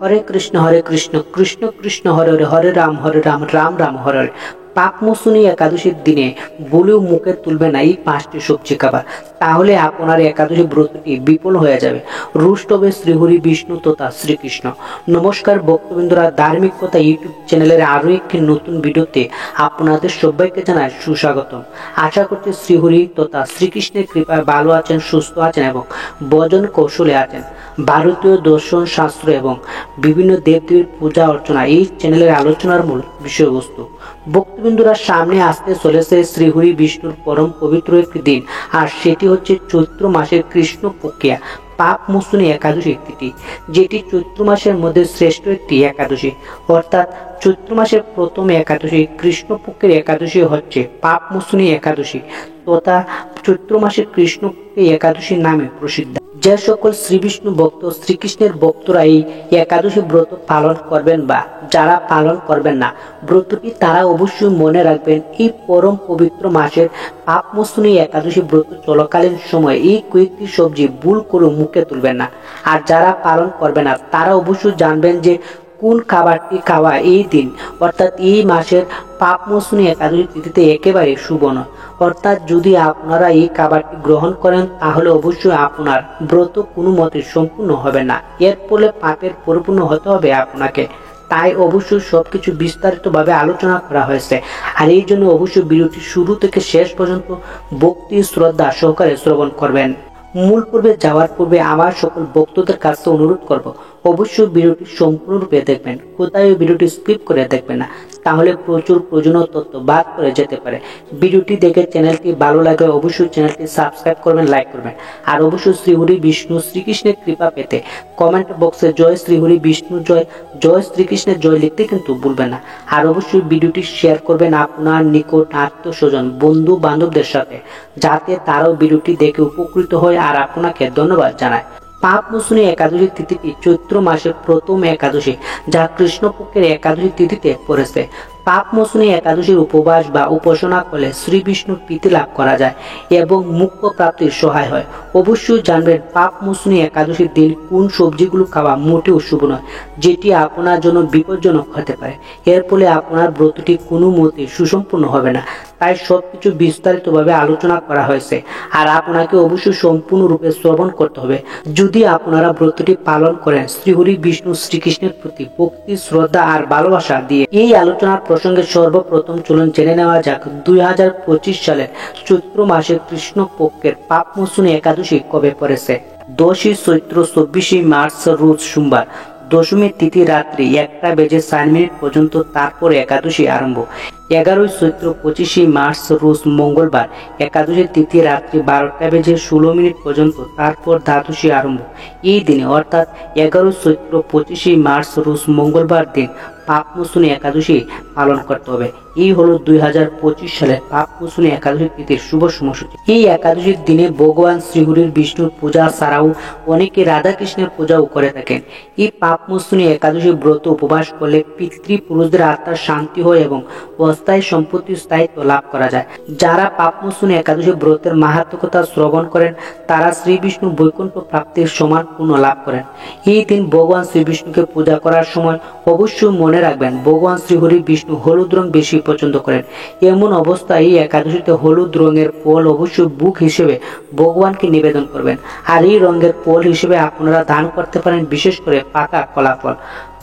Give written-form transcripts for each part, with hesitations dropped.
হরে কৃষ্ণ কৃষ্ণ কৃষ্ণ হরে হরে হরে রাম রাম রাম হরে হরে। পাপমোচনী একাদশীর দিনে বলেও মুখে তুলবে না এই 5টি সবজি খাবার, তাহলে আপনার একাদশী ব্রতটি বিফল হয়ে যাবে। রুষ্ট হবে শ্রীহরি বিষ্ণু তথা শ্রীকৃষ্ণ। নমস্কার ভক্তবৃন্দরা, ধার্মিক কথা ইউটিউব চ্যানেলের আরো একটি নতুন ভিডিওতে আপনাদের সবাইকে জানাই সুস্বাগতম। আশা করছি শ্রীহরি তথা শ্রীকৃষ্ণের কৃপায় ভালো আছেন, সুস্থ আছেন এবং ভজন কৌশলে আছেন। ভারতীয় দর্শন শাস্ত্র এবং বিভিন্ন দেবদেবীর পূজা অর্চনা এই চ্যানেলের আলোচনার মূল বিষয়বস্তু। ভক্তবৃন্দরা, সামনে আসতে চলেছে শ্রীহরি বিষ্ণুর পরম পবিত্র একটি দিন, আর সেটি হচ্ছে চৈত্র মাসের কৃষ্ণ পক্ষিয়া পাপমোচনী একাদশী তিথি, যেটি চৈত্র মাসের মধ্যে শ্রেষ্ঠ একটি একাদশী। অর্থাৎ চৈত্র মাসের প্রথম একাদশী কৃষ্ণপক্ষের একাদশী হচ্ছে পাপমোচনী একাদশী তথা চৈত্র মাসের কৃষ্ণপক্ষের একাদশীর নামে প্রসিদ্ধ। যে সকল শ্রী বিষ্ণু ভক্ত শ্রীকৃষ্ণের ভক্তরা এই একাদশী ব্রত পালন করবেন বা যারা পালন করবেন না ব্রতটি, তারা অবশ্যই মনে রাখবেন এই পরম পবিত্র মাসের পাপমোচনী একাদশী ব্রত চলাকালীন সময় এই কয়েকটি সবজি ভুল করে মুখে তুলবেন না। আর যারা পালন করবে না তারা অবশ্যই জানবেন যে কোন খাবারটি খাওয়া এই দিন অর্থাৎ এই মাসের পাপমোচনী একাদশী তিথিতে একেবারে শুভ নয়। অর্থাৎ যদি আপনারা এই খাবারটি গ্রহণ করেন তাহলে অবশ্যই আপনার ব্রত কোনো মতে সম্পূর্ণ হবে না, এর ফলে পাপের পরিপূর্ণ হতে হবে আপনাকে। তাই অবশ্যই সবকিছু বিস্তারিতভাবে আলোচনা করা হয়েছে, আর এই জন্য অবশ্যই ভিডিওটি শুরু থেকে শেষ পর্যন্ত ভক্তি শ্রদ্ধা সহকারে শ্রবণ করবেন। মূল পর্বে যাওয়ার পূর্বে আমার সকল ভক্তদের কাছে অনুরোধ করব, অবশ্যই ভিডিওটি সম্পূর্ণরূপে দেখবেন, কোথায় ভিডিওটি স্কিপ করে দেখবেন না, তাহলে প্রচুর প্রয়োজনীয় তথ্য বাদ করে যেতে পারে। ভিডিওটি দেখে চ্যানেলটি ভালো লাগলে অবশ্যই চ্যানেলটি সাবস্ক্রাইব করবেন, লাইক করবেন। আর অবশ্যই শ্রীহরি বিষ্ণু শ্রীকৃষ্ণের কৃপা পেতে কমেন্ট বক্সে জয় শ্রীহরি বিষ্ণু জয়, জয় শ্রীকৃষ্ণের জয় লিখতে কিন্তু ভুলবেন না। আর অবশ্যই ভিডিওটি শেয়ার করবেন আপনার নিকট আত্মীয় স্বজন বন্ধু বান্ধবদের সাথে, যাতে তারাও ভিডিওটি দেখে উপকৃত হয় আর আপনাকে ধন্যবাদ জানায়। পাপমোচনী একাদশী তিথিটি চৈত্র মাসের প্রথম একাদশী, যা কৃষ্ণপক্ষের একাদশী তিথিতে পড়েছে। পাপমোচনী একাদশীর উপবাস বা উপাসনা করলে শ্রী বিষ্ণুর প্রীতি লাভ করা যায় এবং মোক্ষ প্রাপ্তির সহায় হয়। অবশ্যই জানবেন পাপমোচনী একাদশীর দিন কোন সবজিগুলো খাওয়া মোটেও শুভ নয়, যেটি আপনার জন্য বিপজ্জনক হতে পারে। এর ফলে আপনার ব্রতটি কোনো মতে সুসম্পূর্ণ হবে না। তাই সবকিছু বিস্তারিতভাবে আলোচনা করা হয়েছে, আর আপনাকে অবশ্যই সম্পূর্ণরূপে শ্রবণ করতে হবে যদি আপনারা ব্রতটি পালন করেন শ্রীহরি বিষ্ণু শ্রীকৃষ্ণের প্রতি ভক্তি শ্রদ্ধা আর ভালোবাসা দিয়ে। এই আলোচনার প্রসঙ্গে সর্বপ্রথম চলুন জেনে নেওয়া যাক 2025 সালের চৈত্র মাসের কৃষ্ণ পক্ষের পাপমোচনী একাদশী কবে পড়েছে। 10ই চৈত্র 24 মার্চ রোজ সোমবার, দশমী তিথি রাত্রি 1:04 পর্যন্ত, তারপর একাদশী আরম্ভ। 11ই চৈত্র 25 মার্চ রোজ মঙ্গলবার, একাদশী তিথি রাত্রি 12:16 পর্যন্ত, তারপর দ্বাদশী আরম্ভ। এই দিনে অর্থাৎ 11 চৈত্র 25 মার্চ রোজ মঙ্গলবার দিন পাপমোচনী একাদশী পালন করতে হবে। এই হলো 2025 সালের পাপমোচনী একাদশী তিথির শুভ সময়সূচি। এই একাদশীর দিনে ভগবান শ্রীহরির বিষ্ণুর পূজা ছাড়াও অনেকে রাধা কৃষ্ণের পূজাও করে থাকেন। এই পাপমোচনী একাদশী ব্রত উপবাস করলে পিতৃপুরুষদের আত্মার শান্তি হয় এবং অস্থায়ী সম্পত্তির স্থায়িত্ব লাভ করা যায়। যারা পাপমোচনী একাদশী ব্রতের মাহাত্ম্যতা শ্রবণ করেন তারা শ্রী বিষ্ণু বৈকুণ্ঠ প্রাপ্তির সমান পুণ্য লাভ করেন। এই দিন ভগবান শ্রী বিষ্ণুকে পূজা করার সময় অবশ্যই মনে রাখবেন ভগবান শ্রীহরি বিষ্ণু হলুদ রং বেশি পছন্দ করেন। এমন অবস্থায় এই একাদশীতে হলুদ রঙের ফল অবশ্যই ভোগ হিসেবে ভগবানকে নিবেদন করবেন। আর এই রঙের ফল হিসেবে আপনারা দান করতে পারেন বিশেষ করে পাকা কলা ফল।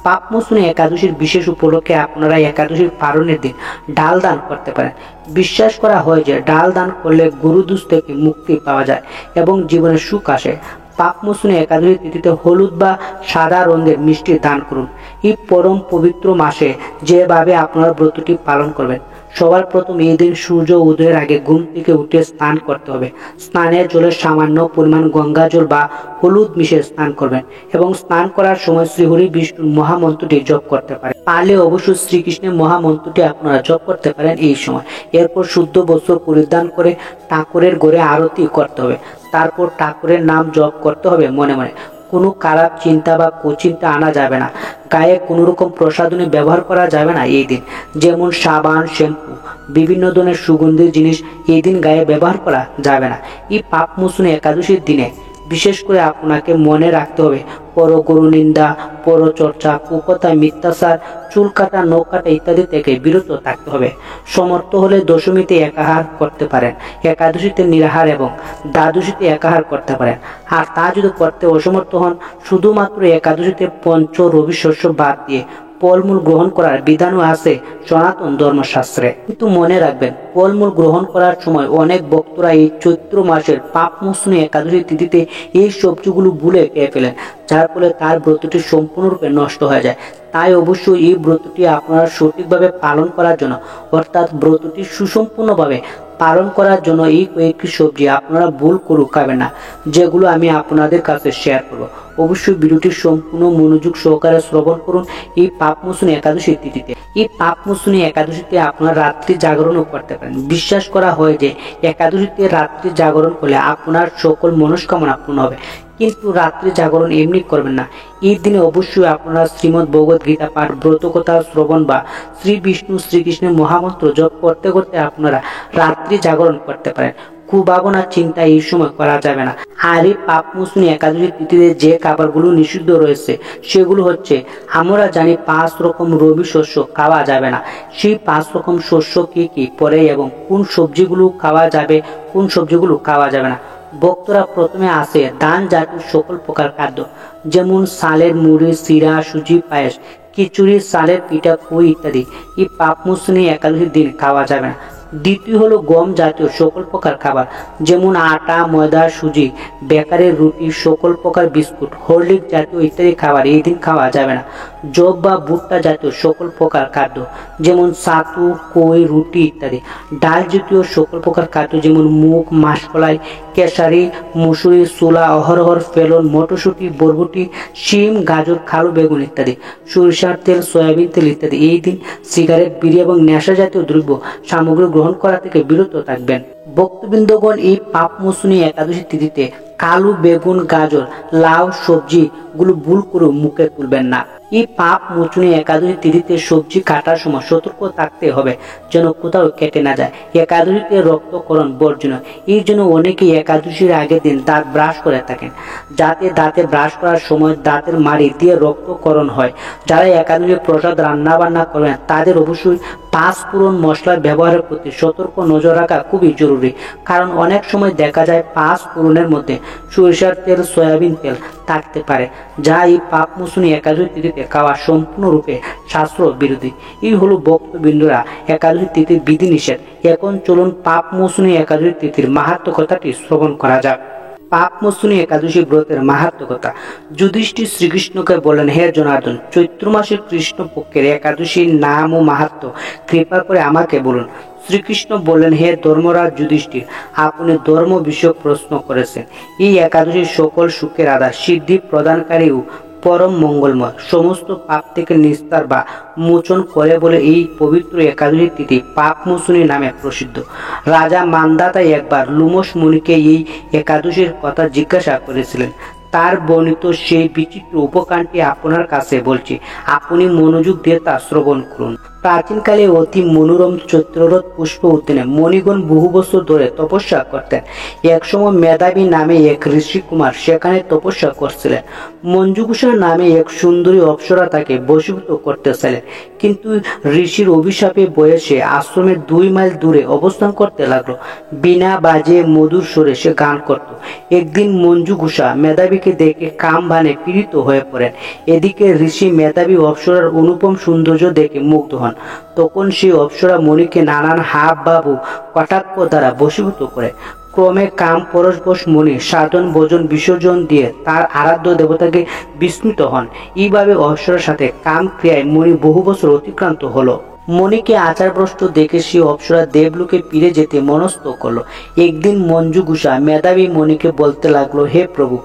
পাপমোচনী একাদশীর বিশেষ উপলক্ষে আপনারা একাদশীর পালনের দিন ডাল দান করতে পারেন। বিশ্বাস করা হয় যে ডাল দান করলে গুরুদোষ থেকে মুক্তি পাওয়া যায় এবং জীবনে সুখ আসে। পাপমোচনী একাদশী তিথিতে হলুদ বা সাদা রঙের মিষ্টি দান করুন। এই পরম পবিত্র মাসে যেভাবে আপনারা ব্রতটি পালন করবেন, সবার প্রথম এই দিন সূর্য উদয়ের আগে ঘুম থেকে উঠে স্নান করতে হবে। স্নানের জলে সামান্য পরিমাণ গঙ্গা জল বা হলুদ মিশিয়ে স্নান করবেন এবং স্নান করার সময় শ্রীহরি বিষ্ণুর মহামন্ত্রটি জপ করতে পারেন। পারলে অবশ্যই শ্রীকৃষ্ণের মহামন্ত্রটি আপনারা জপ করতে পারেন এই সময়। এরপর শুদ্ধ বস্ত্র পরিধান করে ঠাকুরের ঘরে আরতি করতে হবে। তারপর ঠাকুরের নাম জপ করতে হবে মনে মনে। কোনো খারাপ চিন্তা বা কুচিন্তা আনা যাবে না। গায়ে কোনো রকম প্রসাধনী ব্যবহার করা যাবে না এই দিন, যেমন সাবান, শ্যাম্পু, বিভিন্ন ধরনের সুগন্ধি জিনিস এই দিন গায়ে ব্যবহার করা যাবে না। এই পাপমোচনী একাদশীর দিনে বিশেষ করে আপনাকে মনে রাখতে হবে পরগুরু নিন্দা, পরচর্চা, কুকথা, মিথ্যাচার, চুল কাটা, নখ কাটা ইত্যাদি থেকে বিরত থাকতে হবে। সমর্থ হলে দশমীতে একাহার করতে পারেন, একাদশীতে নিরাহার এবং দ্বাদশীতে একাহার করতে পারেন। আর তা যদি করতে অসমর্থ হন, শুধুমাত্র একাদশীতে পঞ্চ রবি শস্য বাদ দিয়ে ফলমূল গ্রহণ করার বিধানও আছে সনাতন ধর্মশাস্ত্রে। কিন্তু মনে রাখবেন, ফলমূল গ্রহণ করার সময় অনেক ভক্তরা এই চৈত্র মাসের পাপমোচনী একাদশী তিথিতে এই সবজিগুলো ভুলে খেয়ে ফেলেন, যার ফলে তার ব্রতটি সম্পূর্ণরূপে নষ্ট হয়ে যায়। তাই অবশ্যই এই ব্রতটি আপনারা সঠিকভাবে পালন করার জন্য, অর্থাৎ ব্রতটি সুসম্পূর্ণভাবে পালন করার জন্য এই কয়েকটি সবজি আপনারা ভুল করে খাবেন না, যেগুলো আমি আপনাদের কাছে শেয়ার করব। অবশ্যই ভিডিওটি সম্পূর্ণ মনোযোগ সহকারে শ্রবণ করুন। এই পাপমোচনী একাদশী তিথিতে, এই পাপমোচনী একাদশীতে আপনারা রাত্রি জাগরণও করতে পারেন। বিশ্বাস করা হয় যে একাদশীতে রাত্রি জাগরণ করলে আপনার সকল মনস্কামনা পূর্ণ হবে। কিন্তু রাত্রি জাগরণ এমনি করবেন না। এই দিনে অবশ্যই আপনারা শ্রীমদ্ ভগবত গীতা পাঠ, ব্রতকথা শ্রবণ বা শ্রী বিষ্ণু শ্রীকৃষ্ণের মহামন্ত্র জপ করতে করতে আপনারা রাত্রি জাগরণ করতে পারেন। কুভাবনা চিন্তা এই সময় করা যাবে না। আর এই পাপমোচনী একাদশী তিথিতে যে খাবারগুলো নিষিদ্ধ রয়েছে সেগুলো হচ্ছে, আমরা জানি 5 রকম রবি শস্য খাওয়া যাবে না। সেই 5 রকম শস্য কি কি পরে এবং কোন সবজিগুলো খাওয়া যাবে, কোন সবজিগুলো খাওয়া যাবে না। ভক্তরা প্রথমে আসে ধান জাতীয় সকল প্রকার খাদ্য, যেমন সালের মুড়ি, চিড়া, সুজি, পায়েস, খিচুড়ি, সালের পিঠা, খই ইত্যাদি এই পাপমোচনী একাদশীর দিন খাওয়া যাবে না। দ্বিতীয় হলো গম জাতীয় সকল প্রকার খাবার, যেমন আটা, ময়দা, সুজি, বেকারের রুটি, সকল প্রকার বিস্কুট, হরলিক্স জাতীয় ইত্যাদি খাবার এই দিন খাওয়া যাবে না। জব বা ভুট্টা জাতীয় সকল প্রকার খাদ্য, যেমন ছাতু, কই, রুটি ইত্যাদি। ডাল জাতীয় সকল প্রকার খাদ্য, যেমন মুগ, মাসকলাই, কেশারি, মুসুরি, ছোলা, অহরহর, ফেলন, মটরশুঁটি, বরবটি, শিম, গাজর, কালো বেগুন ইত্যাদি। সরিষার তেল, সয়াবিন তেল ইত্যাদি। এই দিন সিগারেট, বিড়ি এবং নেশা জাতীয় দ্রব্য সামগ্রী গ্রহণ করা থেকে বিরত থাকবেন। ভক্তবৃন্দগণ, এই পাপমোচনী একাদশী তিথিতে কালো বেগুন, গাজর, লাউ সবজি গুলো ভুল করে মুখে তুলবেন না। এই পাপমোচনী একাদশী তিথিতে সবজি কাটার সময় সতর্ক থাকতে হবে যেন কোথাও কেটে না যায়। একাদশীতে রক্তকরণ বর্জনীয়। এই জন্য অনেকেই একাদশীর আগের দিন দাঁত ব্রাশ করে থাকেন, যাতে দাঁতে ব্রাশ করার সময় দাঁতের মাড়ি দিয়ে রক্তকরণ হয়। যারা একাদশীর প্রসাদ রান্না বান্না করবেন তাদের অবশ্যই 5 ফোড়ন মশলার ব্যবহারের প্রতি সতর্ক নজর রাখা খুবই জরুরি। কারণ অনেক সময় দেখা যায় 5 ফোড়নের মধ্যে সরিষার তেল, সয়াবিন তেল থাকতে পারে, যা এই পাপমোচনী একাদশী তিথিতে খাওয়া সম্পূর্ণরূপে শাস্ত্র বিরোধী। এই হলো ভক্তবৃন্দরা একাদশী তিথির বিধিনিষেধ। এখন চলুন পাপমোচনী একাদশী তিথির মাহাত্ম্য কথাটি শ্রবণ করা যাক। পাপমোচনী একাদশী ব্রতের মাহাত্ম্য কথা। যুধিষ্ঠির শ্রীকৃষ্ণকে বলেন, হে জনার্দন, চৈত্র মাসের কৃষ্ণপক্ষের একাদশীর নাম ও মাহাত্ম্য কৃপা করে আমাকে বলুন। শ্রীকৃষ্ণ বললেন, হে ধর্মরাজ যুধিষ্ঠির, আপনি ধর্ম বিষয়ক প্রশ্ন করেছেন। এই একাদশী সকল সুখের আধার, সিদ্ধি প্রদানকারী ও পরম মঙ্গলময়, সমস্ত পাপ থেকে নিস্তার বা মোচন করে বলে এই পবিত্র একাদশী তিথি পাপমোচনী নামে প্রসিদ্ধ। রাজা মান্ধাতা একবার লোমশ মুনিকে এই একাদশীর কথা জিজ্ঞাসা করেছিলেন। তার বর্ণিত সেই বিচিত্র উপকারটি আপনার কাছে বলছি, আপনি মনোযোগ দিয়ে তা শ্রবণ করুন। প্রাচীনকালে অতি মনোরম চৈত্ররথ পুষ্প উদ্যানে মণিগণ বহু বছর ধরে তপস্যা করতেন। একসময় মেধাবী নামে এক ঋষি কুমার সেখানে তপস্যা করছিলেন। মঞ্জুগুষা নামে এক সুন্দরী অপ্সরা তাকে বশীভূত করতে চাইলেন, কিন্তু ঋষির অভিশাপে বয়সে আশ্রমের 2 মাইল দূরে অবস্থান করতে লাগলো। বিনা বাজিয়ে মধুর সুরে সে গান করত। একদিন মঞ্জুগুষা মেধাবীকে দেখে কাম ভানে পীড়িত হয়ে পড়েন। এদিকে ঋষি মেধাবী অপ্সরার অনুপম সৌন্দর্য দেখে মুগ্ধ হন। তখন সেই অপ্সরা মণিকে নানান হাব বাবু কটাক্ষ দ্বারা বশীভূত করে। ক্রমে কাম পরশবশ মণি সাধন ভোজন বিসর্জন দিয়ে তার আরাধ্য দেবতাকে বিস্মৃত হন। এইভাবে অপ্সরার সাথে কাম ক্রিয়ায় মণি বহু বছর অতিক্রান্ত হলো। মণিকে আচারভ্রষ্ট দেখে সে অপ্সরা দেবলোকে ফিরে যেতে মনস্থ করলো। একদিন মঞ্জুগুষা মেধাবী মণিকে বলতে লাগলো, হে প্রভু,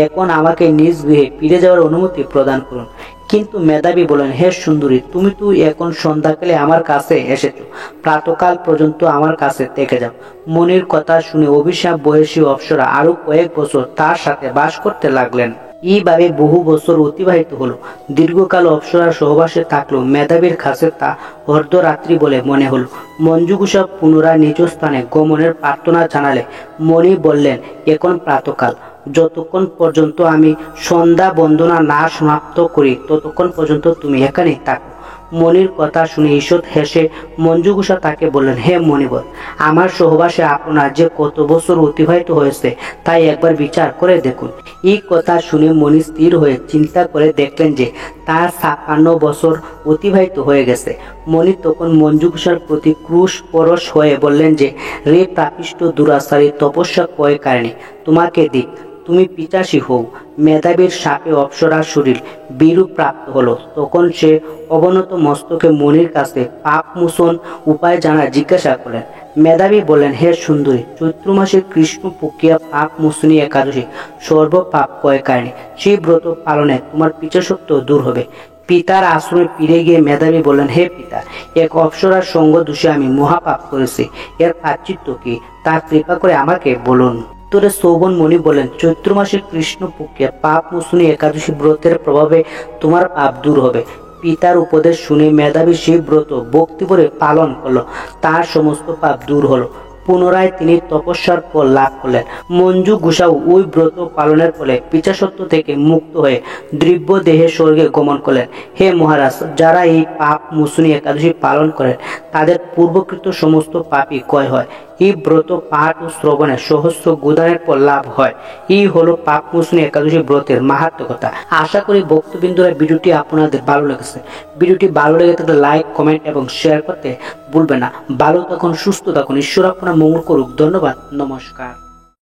এখন আমাকে নিজ গৃহে ফিরে যাওয়ার অনুমতি প্রদান করুন। কিন্তু মেধাবী বলেন, হে সুন্দরী, তুমি তো এখন সন্ধ্যাকালে আমার কাছে এসেছো, প্রাতকাল পর্যন্ত আমার কাছে থেকে যাও। মনির কথা শুনে অভিশাপ বয়সী অপ্সরা আরো কয়েক বছর তার সাথে বাস করতে লাগলেন। এইভাবে বহু বছর অতিবাহিত হলো। দীর্ঘকাল অপ্সরার সহবাসে থাকলো মেধাবীর কাছে তা অর্ধরাত্রি বলে মনে হলো। মঞ্জুগুষা পুনরায় নিজ স্থানে গমনের প্রার্থনা জানালে মণি বললেন, এখন প্রাতকাল, যতক্ষণ পর্যন্ত আমি সন্ধ্যা বন্দনা না সমাপ্ত করি ততক্ষণ পর্যন্ত তুমি এখানেই থাকো। মনির কথা শুনে ঈষৎ হেসে মঞ্জুগুষা তাকে বললেন, হে মণিবর, আমার সহবাসে আপনার যে কত বছর অতিবাহিত হয়েছে তাই একবার বিচার করে দেখুন। এই কথা শুনে মণি স্থির হয়ে চিন্তা করে দেখলেন যে তার ৫৬ বছর অতিবাহিত হয়ে গেছে। মণি তখন মঞ্জুগুষার প্রতি ক্রুশ পরশ হয়ে বললেন যে, রে পাপিষ্ঠ দুরাচারী তপস্যা কয় কারণে তোমাকে দিক, তুমি পিচাসী হও। মেধাবীর সাপে অপ্সরার শরীর বিরূপ প্রাপ্ত হলো। তখন সে অবনত মস্তকে মনির কাছে পাপ মোচন উপায় জানা জিজ্ঞাসা করলেন। মেধাবী বললেন, হে সুন্দরী, চৈত্র মাসের কৃষ্ণ পক্ষিয়া পাপ মোচনী একাদশী সর্ব পাপ কয় কারণে, সেই ব্রত পালনে তোমার পিচাসত্ব দূর হবে। পিতার আশ্রমে ফিরে গিয়ে মেধাবী বললেন, হে পিতা, এক অপ্সরার সঙ্গ দোষে আমি মহাপাপ করেছি, এর প্রায়শ্চিত্ত কি তা কৃপা করে আমাকে বলুন। উত্তরে শোভন মণি বলেন, চৈত্র মাসের কৃষ্ণ পক্ষে পাপ মোচনী একাদশী ব্রতের প্রভাবে তোমার পাপ দূর হবে। পিতার উপদেশ শুনে মেধাবী সেই ব্রত ভক্তিভরে পালন করলো। তার সমস্ত পাপ দূর হলো। পুনরায় তিনি তপস্যার ফল লাভ করলেন। মঞ্জু গুসাও ওই ব্রত পালনের ফলে পিচাসত্ব থেকে মুক্ত হয়ে দিব্য দেহে স্বর্গে গমন করলেন। হে মহারাজ, যারা এই পাপ মোচনী একাদশী পালন করেন তাদের পূর্বকৃত সমস্ত পাপই ক্ষয় হয়। এই ব্রত পাঠ ও শ্রবণে সহস্র গোদানের ফল লাভ হয়। এই হলো পাপ মোচনী একাদশী ব্রতের মাহাত্ম্য কথা। আশা করি ভক্তবিন্দুরা ভিডিওটি আপনাদের ভালো লেগেছে। ভিডিওটি ভালো লেগে থাকলে লাইক, কমেন্ট এবং শেয়ার করতে ভুলবেন না। ভালো থাকুন, সুস্থ থাকুন, ঈশ্বর আপনার মঙ্গল করুক। ধন্যবাদ, নমস্কার।